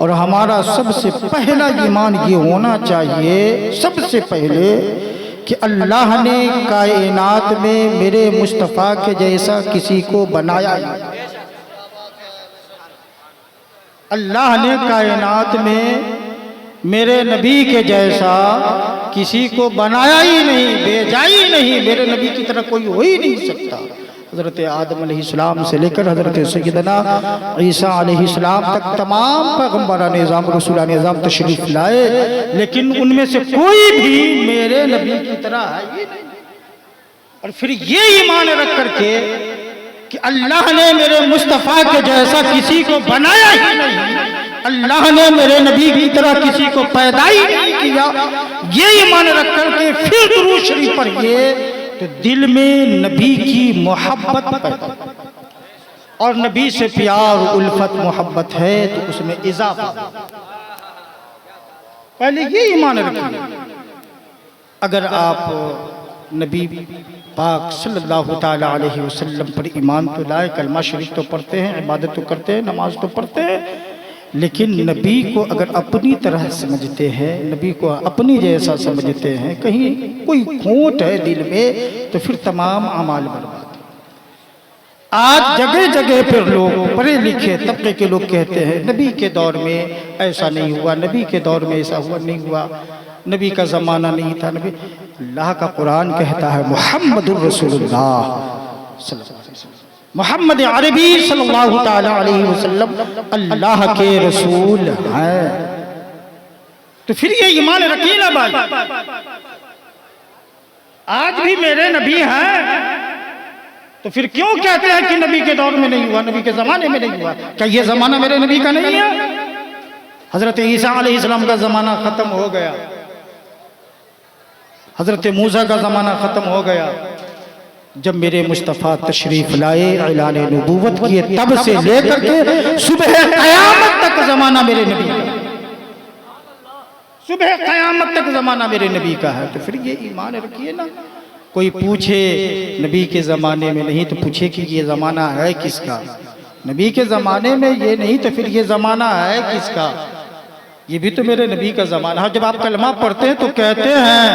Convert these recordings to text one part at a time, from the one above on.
और हमारा सबसे पहला ईमान ये होना चाहिए सबसे पहले कि अल्लाह ने कायनात में मेरे मुस्तफ़ा के जैसा किसी को बनाया नहीं। अल्लाह ने कायनात में मेरे नबी के जैसा किसी को बनाया ही नहीं, भेजा ही नहीं। मेरे नबी की तरह कोई हो ही नहीं सकता। हज़रत आदम अलैहिस्सलाम से लेकर हज़रत सैयदना ईसा अलैहिस्सलाम तक तमाम पैगम्बरान निज़ाम रसूलान निज़ाम तशरीफ़ लाए, लेकिन उनमें से कोई भी मेरे नबी की तरह है ही नहीं। और फिर ये ईमान रख करके कि अल्लाह ने मेरे मुस्तफ़ा के जैसा किसी को बनाया ही नहीं, अल्लाह ने मेरे नबी की तरह किसी को पैदा ही नहीं किया, ये ईमान रख करके फिर दुरूद शरीफ पढ़िए तो दिल में नबी की मोहब्बत पैदा, और नबी से प्यार उल्फत मोहब्बत है तो उसमें इजाफा। पहले ये ईमान रखिए। अगर आप नबी पाक सल्लल्लाहु ताला अलैहि वसल्लम पर ईमान तो लाए, कलमा शरीफ तो पढ़ते हैं, इबादत तो करते हैं, नमाज तो पढ़ते हैं, लेकिन नबी को अगर अपनी तरह समझते हैं, नबी को अपनी जैसा समझते हैं, कहीं कोई खोट है दिल में तो फिर तमाम अमाल बर्बाद। आज जगह जगह पर लोग पढ़े लिखे तबके के लोग कहते हैं नबी के दौर में ऐसा नहीं हुआ, नबी के दौर में ऐसा हुआ नहीं हुआ, नबी का ज़माना नहीं था। नबी, अल्लाह का कुरान कहता है मुहम्मदुर रसूलुल्लाह, मोहम्मद अरबी सल्लल्लाहु ताला अलैहि वसल्लम अल्लाह के रसूल हैं। तो फिर ये ईमान रखिए ना भाई, आज भी मेरे नबी हैं तो फिर क्यों कहते हैं कि नबी के दौर में नहीं हुआ, नबी के जमाने में नहीं हुआ? क्या ये जमाना मेरे नबी का नहीं है? हजरत ईसा अलैहिस्सलाम का जमाना खत्म हो गया, हजरत मूसा का ज़माना ख़त्म हो गया, जब मेरे मुस्तफ़ा तशरीफ़ लाए, ऐलान नबूवत किए, तब से लेकर के सुबह क़यामत तक ज़माना मेरे नबी का, सुबह क़यामत तक ज़माना मेरे नबी का है। तो फिर ये ईमान रखिए ना। कोई पूछे नबी के ज़माने में नहीं तो पूछे कि ये ज़माना है किसका? नबी के ज़माने में ये नहीं तो फिर ये ज़माना है किसका? ये भी तो मेरे नबी का ज़माना है। जब आप कलमा पढ़ते हैं तो कहते हैं,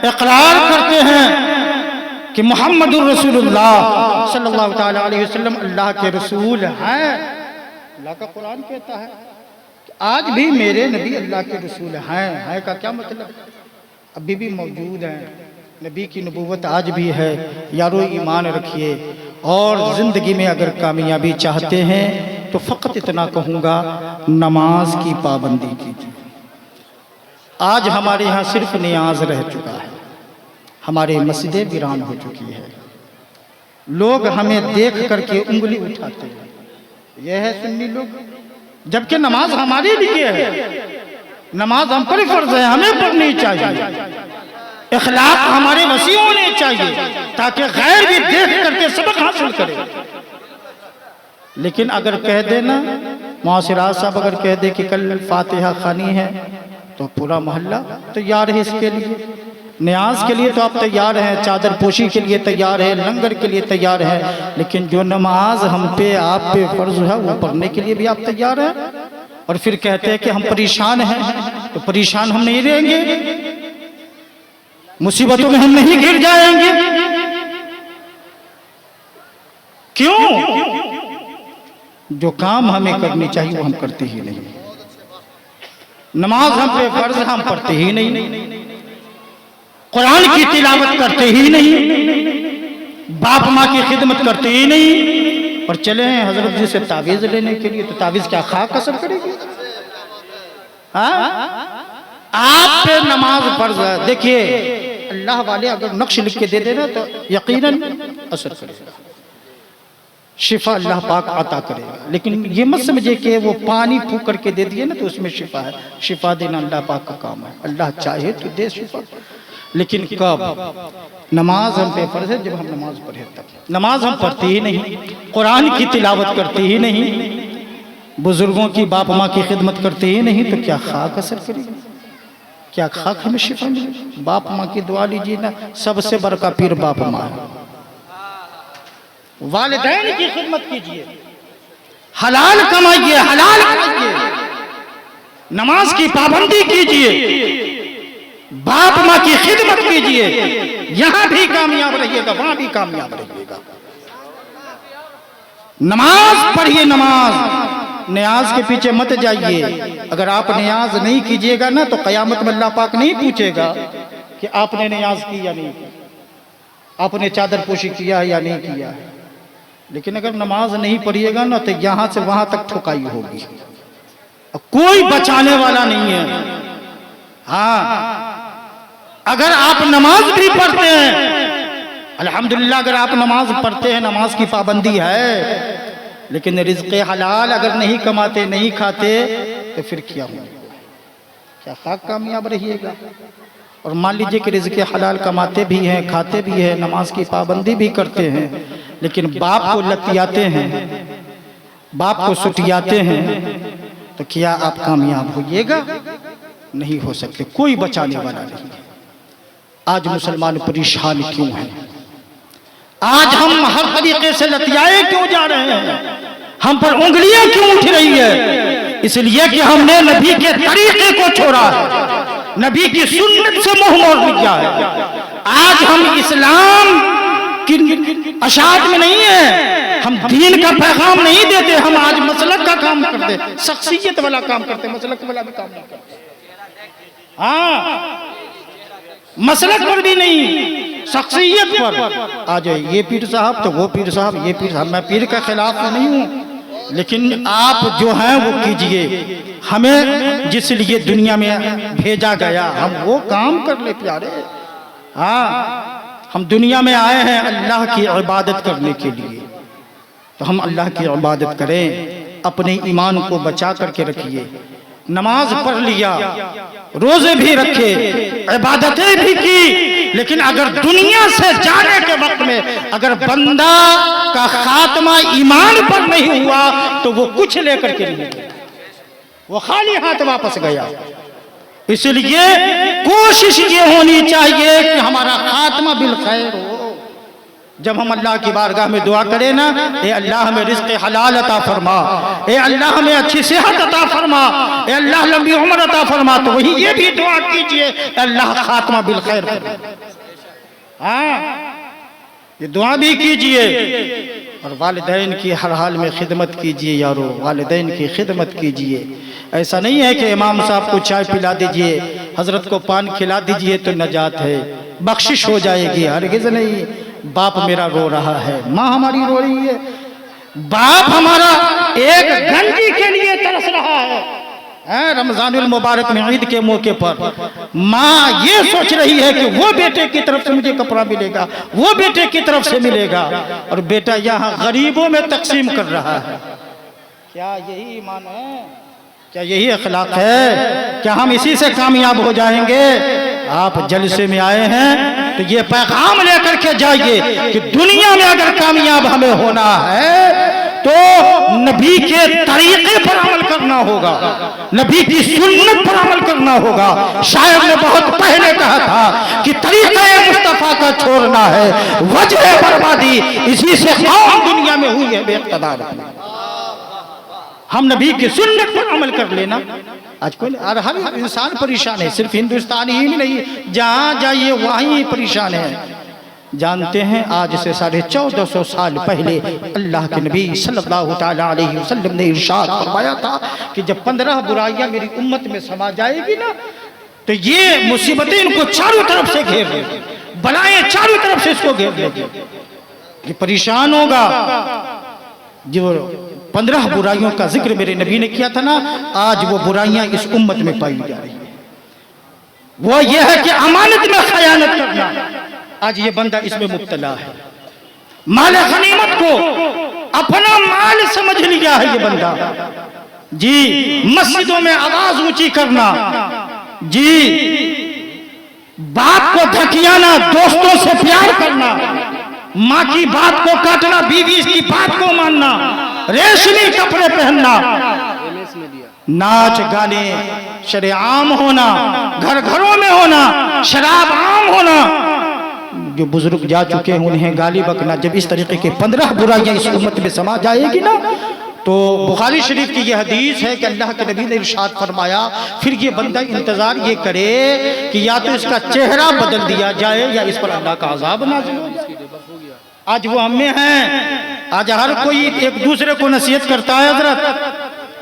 इक़रार करते हैं कि मुहम्मदुर रसूलुल्लाह सल्लल्लाहु ताला अलैहि वसल्लम अल्लाह के रसूल हैं। अल्लाह का कुरान कहता है कि आज भी मेरे नबी अल्लाह के रसूल हैं। है का क्या मतलब? अभी भी मौजूद हैं, नबी की नबूवत आज भी है। यारो ईमान रखिए, और ज़िंदगी में अगर कामयाबी चाहते हैं तो फ़कत इतना कहूँगा, नमाज की पाबंदी कीजिए। आज हमारे यहाँ सिर्फ नियाज रह चुका है, हमारे मस्जिदें वीरान हो चुकी है, लोग हमें देख करके उंगली उठाते हैं, यह है सुन्नी लोग, जबकि नमाज हमारे लिए है, नमाज हम पर फर्ज है, हमें पढ़नी चाहिए, इखलाक हमारे वसी होने चाहिए ताकि गैर भी देख करके सबक हासिल करे। लेकिन अगर कह देना, मुआसिरात साहब अगर कह दे कि कल फातिहा खानी है तो पूरा मोहल्ला तैयार है इसके लिए, न्याज के लिए तो आप तैयार हैं, चादर पोशी के लिए तैयार है, लंगर के लिए तैयार है, लेकिन जो नमाज हम पे आप पे फर्ज है वो पढ़ने के लिए भी आप तैयार हैं। और फिर कहते हैं कि हम परेशान हैं, तो परेशान हम नहीं रहेंगे, मुसीबतों में हम नहीं गिर जाएंगे। क्यों? जो काम हमें करनी चाहिए वो हम करते ही नहीं, नमाज हम पे फर्ज हम पढ़ते ही नहीं, कुरान की तिलावत करते ही नहीं, बाप माँ की खिदमत करते ही नहीं, और चले हैं हजरत जी से तावीज़ लेने के लिए, तो तावीज़ क्या खाक असर करेगी? हाँ, आप पे नमाज फर्ज है। देखिए अल्लाह वाले अगर नक्श लिख के दे देना तो यकीनन असर करेगा, शिफा अल्लाह पाक अता करेगा। लेकिन ये मत समझे कि वो पानी फूक करके दे दिए ना तो उसमें शिफा है, शिफा देना अल्लाह पाक का काम है, अल्लाह चाहे तो दे शिफा। लेकिन कब? नमाज हम पे फर्ज है, जब हम नमाज पढ़े तब। नमाज हम पढ़ते ही नहीं, कुरान की तिलावत करते ही नहीं, बुजुर्गों की बाप माँ की खिदमत करते ही नहीं, तो क्या खाक असर करेगी? क्या खाक हमें शिफा मिलेगी? बाप माँ की दुआ लीजिए ना, सबसे बड़का पीर बाप माँ है। वालिदैन की खिदमत कीजिए, हलाल कमाइए, हलाल खाइए, नमाज की पाबंदी कीजिए, बाप माँ की खिदमत कीजिए, यहां भी कामयाब रहिएगा, वहां भी कामयाब रहिएगा। नमाज पढ़िए, नमाज, नियाज के पीछे मत जाइए। अगर आप नियाज नहीं कीजिएगा ना तो कयामत में अल्लाह पाक नहीं पूछेगा कि आपने नियाज की या नहीं, आपने चादर पोशी किया है या नहीं किया है। लेकिन अगर नमाज नहीं पढ़िएगा ना तो यहां से वहां तक ठुकाई होगी, कोई बचाने वाला नहीं है। हाँ, अगर आप नमाज भी पढ़ते हैं, अल्हम्दुलिल्लाह, अगर आप नमाज पढ़ते हैं, नमाज की पाबंदी है, लेकिन रिज़्क़ हलाल अगर नहीं कमाते, नहीं खाते, तो फिर क्या होगा? क्या खाक कामयाब रहिएगा? और मान लीजिए कि रिज़्क़ हलाल कमाते भी हैं, खाते भी हैं, नमाज की पाबंदी भी करते हैं, लेकिन बाप को लतियाते हैं, बाप को सुटियाते हैं, तो क्या आप कामयाब होइएगा? नहीं हो सकते, कोई बचाने वाला नहीं है। आज मुसलमान परेशान क्यों हैं? आज हम हर तरीके से लतियाए क्यों जा रहे हैं? हम पर उंगलियां क्यों उठ रही है? इसलिए कि हमने नबी के तरीके को छोड़ा है, नबी की सुन्नत से मुंह मोड़ लिया है। आज हम इस्लाम की अशात में नहीं है, हम दीन का पैगाम नहीं देते, हम आज मसलक का काम करते, शख्सियत वाला काम करते, मसलक वाला भी काम नहीं करते। हाँ, मसलक पर भी नहीं, शख्सियत पर। आ जाए ये पीर साहब तो वो पीर साहब, ये पीर साहब। मैं पीर के खिलाफ नहीं हूँ, लेकिन आप जो हैं वो कीजिए। हमें जिस लिए दुनिया में भेजा गया हम वो काम कर ले प्यारे। हाँ, हम दुनिया में आए हैं अल्लाह की इबादत करने के लिए, तो हम अल्लाह की इबादत करें, अपने ईमान को बचा करके रखिए। नमाज पढ़ लिया, रोजे भी रखे, इबादतें भी की, लेकिन अगर दुनिया से जाने के वक्त में अगर बंदा का खात्मा ईमान पर नहीं हुआ तो वो कुछ लेकर के नहीं, वो खाली हाथ वापस गया। इसलिए कोशिश ये होनी चाहिए कि हमारा खात्मा बिल खैर हो। जब हम अल्लाह की बारगाह में दुआ करें ना, ए अल्लाह हमें रिज़्क़ हलाल अता फरमा, ए अल्लाह हमें अच्छी सेहत अता फरमा, ए अल्लाह लंबी उम्र अता फरमा, तो वही ये भी दुआ कीजिए अल्लाह खात्मा बिल खैर करे। हाँ, ये दुआ भी कीजिए। और वालिदैन की हर हाल में खिदमत कीजिए यारो, वालिदैन की खिदमत कीजिए। ऐसा नहीं है कि इमाम साहब को चाय पिला दीजिए, हजरत को पान खिला दीजिए तो नजात है, बख्शिश हो जाएगी। हरगिज़ नहीं। बाप मेरा रो रहा है, माँ हमारी रो रही है, बाप हमारा एक गंजी के लिए तरस रहा है। रमजानुल मुबारक में ईद के मौके पर माँ ये सोच रही है कि वो बेटे की तरफ से मुझे कपड़ा मिलेगा, वो बेटे की तरफ से मिलेगा, और बेटा यहाँ गरीबों में तकसीम कर रहा है। क्या यही ईमान है? क्या यही अखलाक है? क्या हम इसी से कामयाब हो जाएंगे? आप जलसे में आए हैं तो ये पैगाम लेकर के जाइए कि दुनिया में अगर कामयाब हमें होना है तो नबी के तरीके पर अमल करना होगा, नबी की सुन्नत पर अमल करना होगा। शायर ने बहुत पहले कहा था कि तरीका मुस्तफा का छोड़ना है वजह बर्बादी, इसी से कौम दुनिया में हुई है बेइक़्तिदार। हम नबी की सुन्नत पर अमल कर लेना। आज कोई हर इंसान परेशान है, सिर्फ हिंदुस्तान ही नहीं, जहाँ जाइए वहीं परेशान है। जानते हैं आज से 1450 साल पहले अल्लाह के नबी सल्लल्लाहु तआला अलैहि वसल्लम ने इरशाद फरमाया था कि जब 15 बुराइयां मेरी उम्मत में समा जाएगी ना तो ये मुसीबतें इनको चारों तरफ से घेर लेंगी, बलाएं चारों तरफ से इसको घेर लेंगी, ये परेशान होगा। जो 15 बुराइयों का जिक्र मेरे नबी ने किया था ना, आज वो बुराइयां इस उम्मत में पाई जा रही है। वो ये है कि अमानत में खयानत करना, आज ये बंदा इसमें मुब्तला है। माल गनीमत को अपना माल समझ लिया है ये बंदा जी। मस्जिदों में आवाज ऊंची करना जी, बाप को धकियाना, दोस्तों से प्यार करना, माँ की बात को काटना, बीवी की बात को मानना, रेशमी कपड़े पहनना, नाच गाने शरेआम होना, घर घरों में होना, शराब आम होना, जो बुजुर्ग जा चुके हैं उन्हें गाली बकना। जब इस तरीके के 15 बुराइयां इस उम्मत में समा जाएगी ना तो बुखारी शरीफ की ये हदीस है कि अल्लाह के नबी ने इरशाद फरमाया, फिर ये बंदा इंतजार ये करे कि या तो इसका चेहरा बदल दिया जाए या इस पर अल्लाह का अजाब नाज़िल हो जाए। आज वो हम में हैं, आज हर कोई एक दूसरे को नसीहत करता है हजरत।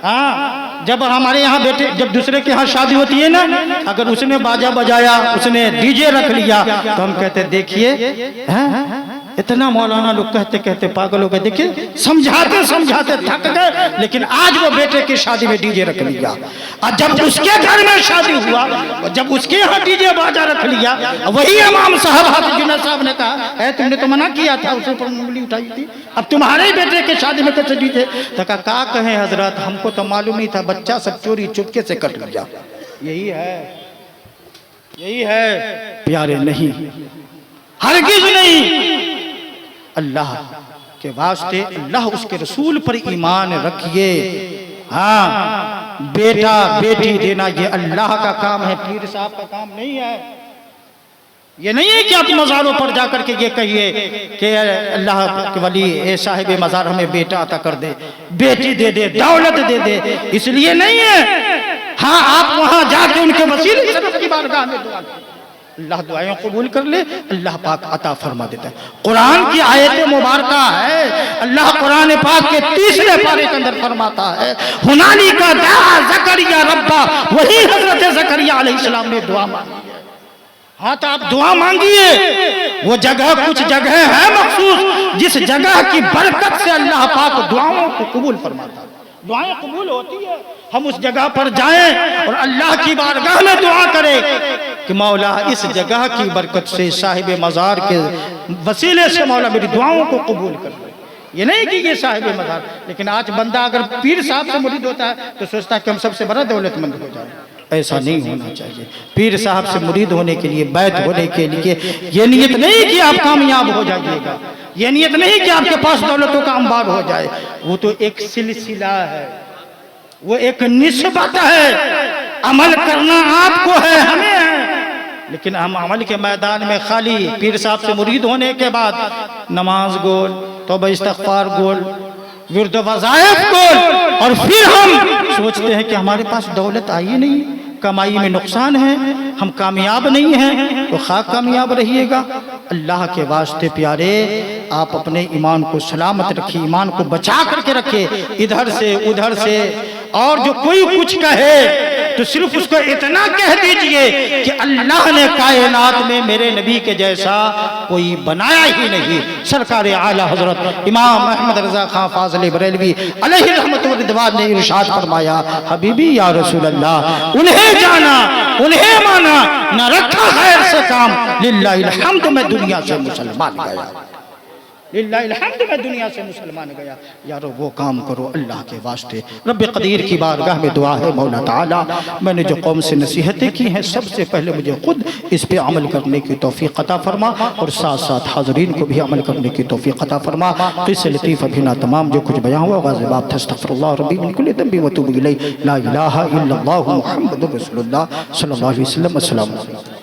हाँ, जब हमारे यहाँ बेटे, जब दूसरे के यहाँ शादी होती है ना, अगर उसने बाजा बजाया, उसने डीजे रख लिया, तो हम कहते देखिए इतना मौलाना लोग कहते कहते पागल हो गए, देखिए समझाते समझाते थक गए, लेकिन आज वो बेटे की शादी में डीजे रख लिया। और जब उसके घर में शादी हुआ, जब उसके यहाँ डीजे बाजा रख लिया, वही इमाम साहब हाफिज जुनैद साहब ने कहा, तुमने तो मना किया था, उसने पर उंगली उठाई थी, अब तुम्हारे बेटे की शादी में कैसे डीजे? तो कहा क्या कहें हजरत, हमको तो मालूम नहीं था, बच्चा सब चोरी चुपके से कर लिया। यही है, यही है प्यारे, नहीं हरगिज नहीं। अल्लाह के वास्ते, अल्लाह उसके रसूल पर ईमान रखिए। हाँ, बेटा बेटी देना ये अल्लाह का काम है, पीर साहब का काम नहीं है। ये नहीं है कि आप मज़ारों पर जाकर के ये कहिए कि अल्लाह के वली ए साहिब मज़ार हमें बेटा अता कर दे, बेटी दे दे, दौलत दे दे, इसलिए नहीं है। हाँ, आप वहां जाके उनके वसीले से की बारगाह में दुआ करें, अल्लाह दुआएं कबूल कर ले, अल्लाह पाक अता फरमा देता है। कुरान की आयत मुबारका है, अल्लाह कुरान पाक के 30वें पारे के अंदर फरमाता है, हुनालिका दआ ज़करिया रब्बा, वही हजरत ज़करिया अलैहिस्सलाम ने दुआ मांगी है। हाँ, तो आप दुआ मांगिए, वो जगह कुछ जगह है मखसूस, जिस जगह की बरकत से अल्लाह पाक दुआओं को कबूल फरमाता है, दुआएं कबूल होती है। हम उस जगह पर जाएं और अल्लाह की बारगाह में दुआ करें कि मौला इस जगह की बरकत से, साहिब मज़ार के वसीले से मौला मेरी दुआओं को कबूल कर ले। ये नहीं कि ये साहिब मज़ार, लेकिन आज बंदा अगर पीर साहब से मुरीद होता है तो सोचता है कि हम सबसे बड़ा दौलतमंद हो जाए। ऐसा नहीं होना चाहिए। पीर साहब से मुरीद होने के लिए, बैत होने के लिए ये नियत नहीं कि आप कामयाब हो जाइएगा, ये नियत नहीं कि आपके पास दौलतों का अंबार हो जाए। वो तो एक सिलसिला है, वो एक निस्बत है, अमल करना आपको है, हमें है। लेकिन हम अमल के मैदान में खाली पीर साहब से मुरीद होने के बाद नमाज गोल, तौबा इस्तग़फ़ार गोल, विर्द वज़ाइफ गोल, और फिर हम सोचते हैं कि हमारे पास दौलत आई नहीं, कमाई में नुकसान है, हम कामयाब नहीं हैं, तो खा कामयाब रहिएगा। अल्लाह के वास्ते प्यारे, आप अपने ईमान को सलामत रखिए, ईमान को बचा करके रखिए इधर से उधर से। और जो कोई कुछ कहे तो सिर्फ उसको इतना कह दीजिए कि अल्लाह ने कायनात में मेरे नबी के जैसा कोई बनाया ही नहीं। सरकार आला हजरत इमाम अहमद रज़ा खां फाज़िल बरेलवी अलैहि रहमत व रिदवान ने इरशाद फरमाया, हबीबी या रसूल अल्लाह, उन्हें जाना, उन्हें माना, न रखा खैर से काम, लिल्लाहिल हम्द मैं दुनिया से मुसलमान गया, लिल्लाहिल हम्द मैं दुनिया से मुसलमान गया। यारो वो काम करो अल्लाह के वास्ते। रब्बे कदीर की बारगाह में दुआ है, मौला ताला मैंने जो कौम से नसीहतें की हैं, सबसे पहले मुझे खुद इस पे अमल करने की तौफीक अता फरमा, और साथ साथ हाज़रीन को भी अमल करने की तौफीक अता फरमा। क़िस्से लतीफ़ अभिना तमाम जो कुछ बयां हुआ, वाज़िबात अस्तग़फ़िरुल्लाह रब्बी मिन कुल्लि ज़ंबि व अतूबु इलैहि, ला इलाहा इल्लल्लाहु मुहम्मदुर रसूलुल्लाह सल्लल्लाहु अलैहि वसल्लम। अस्सलामु अलैकुम।